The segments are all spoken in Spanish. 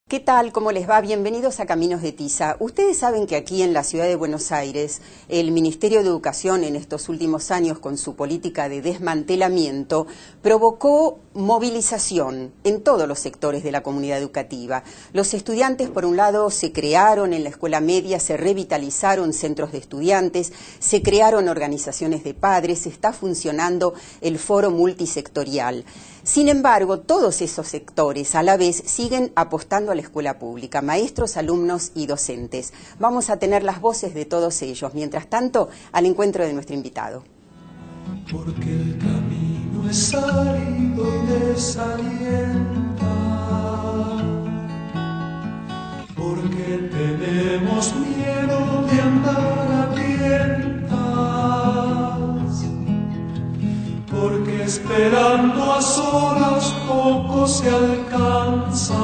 ¿Qué tal? ¿Cómo les va? Bienvenidos a Caminos de Tiza. Ustedes saben que aquí en la ciudad de Buenos Aires, el Ministerio de Educación en estos últimos años, con su política de desmantelamiento, provocó movilización en todos los sectores de la comunidad educativa. Los estudiantes, por un lado, se crearon en la escuela media, se revitalizaron centros de estudiantes, se crearon organizaciones de padres, está funcionando el foro multisectorial. Sin embargo, todos esos sectores a la vez siguen apostando a la escuela pública, maestros, alumnos y docentes. Vamos a tener las voces de todos ellos. Mientras tanto, al encuentro de nuestro invitado. Porque el camino es árido y desalienta, porque tenemos miedo de andar a tientas, porque esperando a solas poco se alcanza.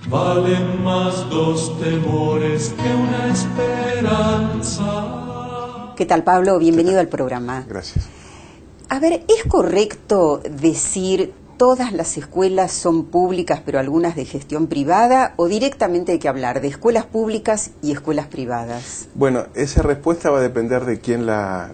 Valen más dos temores que una esperanza. ¿Qué tal, Pablo? Bienvenido al programa. Gracias. A ver, ¿es correcto decir todas las escuelas son públicas pero algunas de gestión privada, o directamente hay que hablar de escuelas públicas y escuelas privadas? Bueno, esa respuesta va a depender de quién la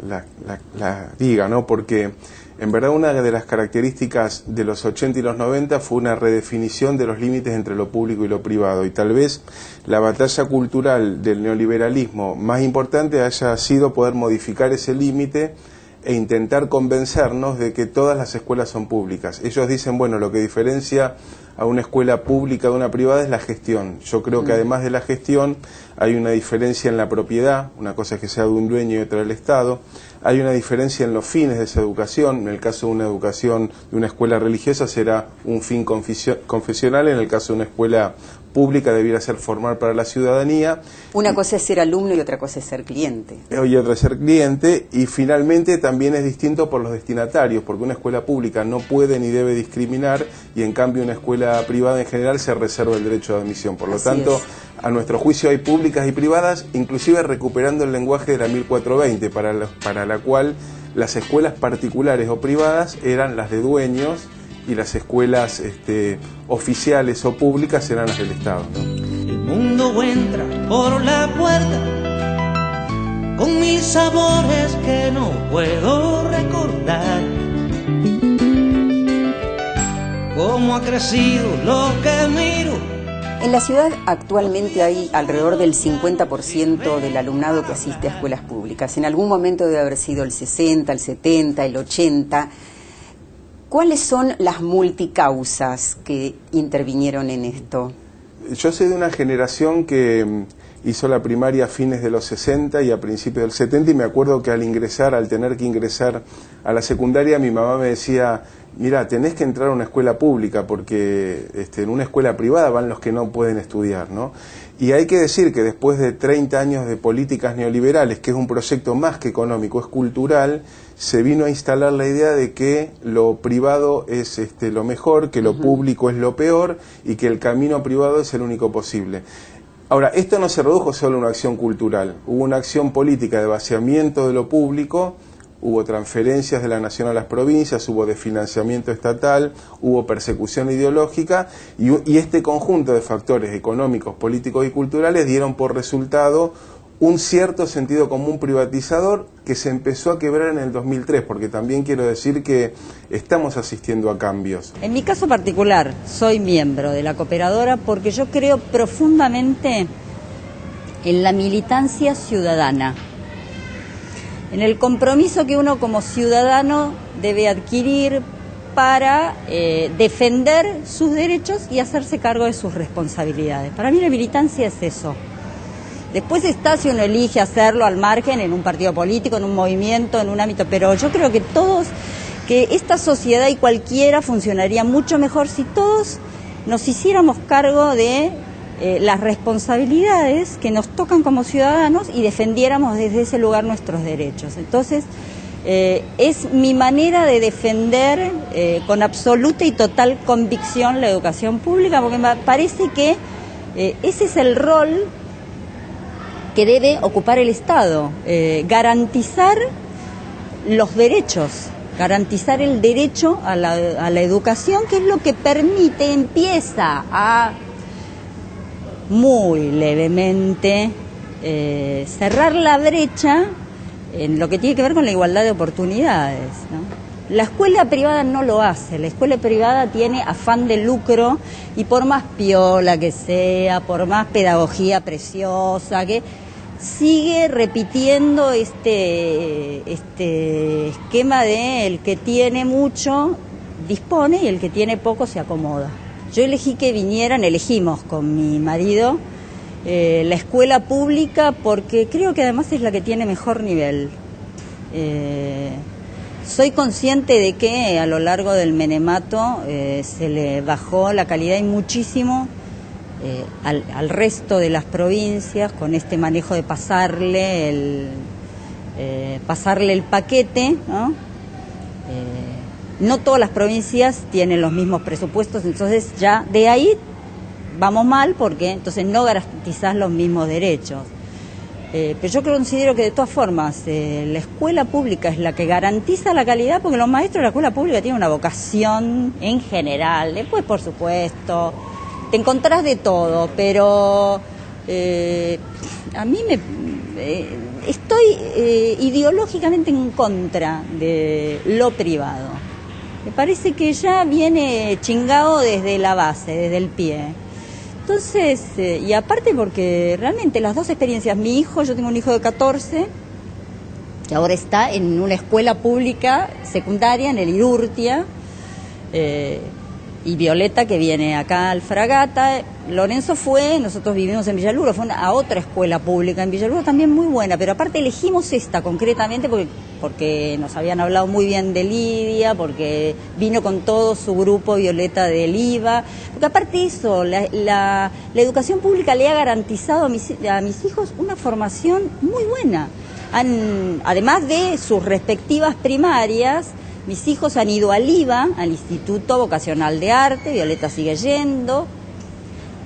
diga, ¿no? Porque en verdad una de las características de los 80 y los 90 fue una redefinición de los límites entre lo público y lo privado, y tal vez la batalla cultural del neoliberalismo más importante haya sido poder modificar ese límite e intentar convencernos de que todas las escuelas son públicas. Ellos dicen, bueno, lo que diferencia a una escuela pública de una privada es la gestión. Yo creo que además de la gestión hay una diferencia en la propiedad, una cosa es que sea de un dueño y otra del Estado. Hay una diferencia en los fines de esa educación. En el caso de una educación de una escuela religiosa será un fin confesional, en el caso de una escuela pública debiera ser formar para la ciudadanía. Una cosa es ser alumno y otra cosa es ser cliente. Y otra es ser cliente, y finalmente también es distinto por los destinatarios, porque una escuela pública no puede ni debe discriminar, y en cambio una escuela privada en general se reserva el derecho de admisión. Por lo tanto, a nuestro juicio hay públicas y privadas, inclusive recuperando el lenguaje de la 1420, para la cual las escuelas particulares o privadas eran las de dueños, y las escuelas oficiales o públicas eran las del Estado, ¿no? El mundo entra por la puerta con mis sabores que no puedo recordar. Cómo ha crecido lo que miro. En la ciudad actualmente hay alrededor del 50% del alumnado que asiste a escuelas públicas. En algún momento debe haber sido el 60, el 70, el 80. ¿Cuáles son las multicausas que intervinieron en esto? Yo soy de una generación que hizo la primaria a fines de los 60 y a principios del 70, y me acuerdo que al tener que ingresar a la secundaria, mi mamá me decía, mira, tenés que entrar a una escuela pública porque en una escuela privada van los que no pueden estudiar, ¿no? Y hay que decir que después de 30 años de políticas neoliberales, que es un proyecto más que económico, es cultural, se vino a instalar la idea de que lo privado es lo mejor, que lo público es lo peor, y que el camino privado es el único posible. Ahora, esto no se redujo solo a una acción cultural, hubo una acción política de vaciamiento de lo público. Hubo transferencias de la nación a las provincias, hubo desfinanciamiento estatal, hubo persecución ideológica, y este conjunto de factores económicos, políticos y culturales dieron por resultado un cierto sentido común privatizador que se empezó a quebrar en el 2003, porque también quiero decir que estamos asistiendo a cambios. En mi caso particular, soy miembro de la cooperadora porque yo creo profundamente en la militancia ciudadana, en el compromiso que uno como ciudadano debe adquirir para defender sus derechos y hacerse cargo de sus responsabilidades. Para mí la militancia es eso. Después está si uno elige hacerlo al margen, en un partido político, en un movimiento, en un ámbito, pero yo creo que esta sociedad y cualquiera funcionaría mucho mejor si todos nos hiciéramos cargo de las responsabilidades que nos tocan como ciudadanos y defendiéramos desde ese lugar nuestros derechos. Entonces, es mi manera de defender con absoluta y total convicción la educación pública, porque me parece que ese es el rol que debe ocupar el Estado, garantizar los derechos garantizar el derecho a la educación, que es lo que permite, empieza a muy levemente cerrar la brecha en lo que tiene que ver con la igualdad de oportunidades, ¿no? La escuela privada no lo hace, la escuela privada tiene afán de lucro y por más piola que sea, por más pedagogía preciosa, que sigue repitiendo este esquema de el que tiene mucho dispone y el que tiene poco se acomoda. Yo elegimos con mi marido la escuela pública porque creo que además es la que tiene mejor nivel. Soy consciente de que a lo largo del menemato se le bajó la calidad y muchísimo al resto de las provincias con este manejo de pasarle el paquete, ¿no? No todas las provincias tienen los mismos presupuestos, entonces ya de ahí vamos mal porque entonces no garantizás los mismos derechos. Pero yo considero que de todas formas la escuela pública es la que garantiza la calidad porque los maestros de la escuela pública tienen una vocación en general. Después, por supuesto, te encontrás de todo, pero a mí estoy ideológicamente en contra de lo privado. Me parece que ya viene chingado desde la base, desde el pie. Entonces, y aparte porque realmente las dos experiencias, yo tengo un hijo de 14, que ahora está en una escuela pública secundaria en el Irurtia, y Violeta que viene acá al Fragata. Lorenzo nosotros vivimos en Villaluro, fue a otra escuela pública en Villaluro también muy buena, pero aparte elegimos esta concretamente porque nos habían hablado muy bien de Lidia, porque vino con todo su grupo Violeta del IVA, porque aparte de eso, la educación pública le ha garantizado a mis hijos una formación muy buena. Además de sus respectivas primarias, mis hijos han ido al IVA, al Instituto Vocacional de Arte, Violeta sigue yendo,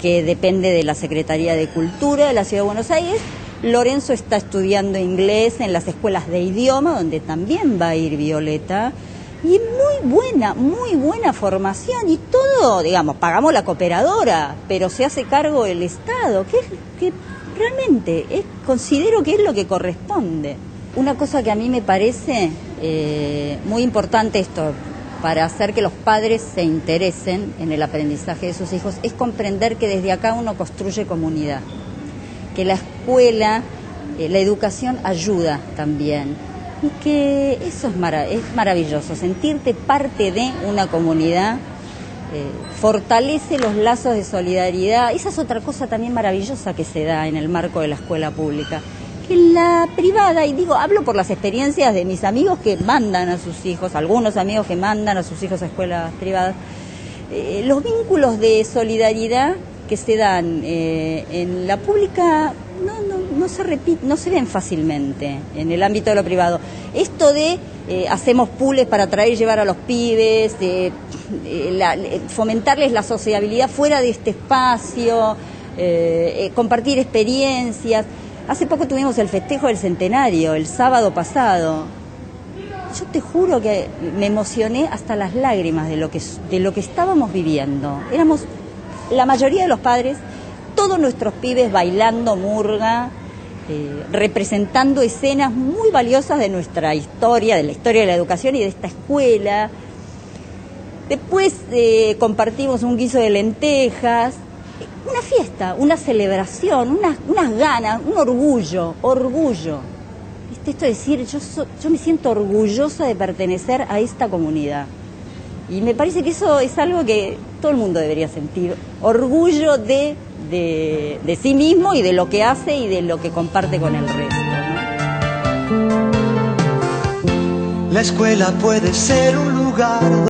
que depende de la Secretaría de Cultura de la Ciudad de Buenos Aires. Lorenzo está estudiando inglés en las escuelas de idioma, donde también va a ir Violeta. Y muy buena formación. Y todo, digamos, pagamos la cooperadora, pero se hace cargo el Estado, que realmente considero que es lo que corresponde. Una cosa que a mí me parece muy importante esto, para hacer que los padres se interesen en el aprendizaje de sus hijos, es comprender que desde acá uno construye comunidad, que la escuela, la educación ayuda también, y que eso es maravilloso, sentirte parte de una comunidad, fortalece los lazos de solidaridad. Esa es otra cosa también maravillosa que se da en el marco de la escuela pública. En la privada, y hablo por las experiencias de mis amigos que mandan a sus hijos, algunos amigos que mandan a sus hijos a escuelas privadas, los vínculos de solidaridad que se dan en la pública no se ven fácilmente en el ámbito de lo privado. Esto de hacemos pools para traer y llevar a los pibes, fomentarles la sociabilidad fuera de este espacio, compartir experiencias. Hace poco tuvimos el festejo del centenario, el sábado pasado. Yo te juro que me emocioné hasta las lágrimas de lo que estábamos viviendo. Éramos la mayoría de los padres, todos nuestros pibes bailando murga, representando escenas muy valiosas de nuestra historia, de la historia de la educación y de esta escuela. Después compartimos un guiso de lentejas. Una fiesta, una celebración, unas ganas, un orgullo. ¿Viste? Esto de decir, yo me siento orgullosa de pertenecer a esta comunidad. Y me parece que eso es algo que todo el mundo debería sentir. Orgullo de sí mismo y de lo que hace y de lo que comparte con el resto, ¿no? La escuela puede ser un lugar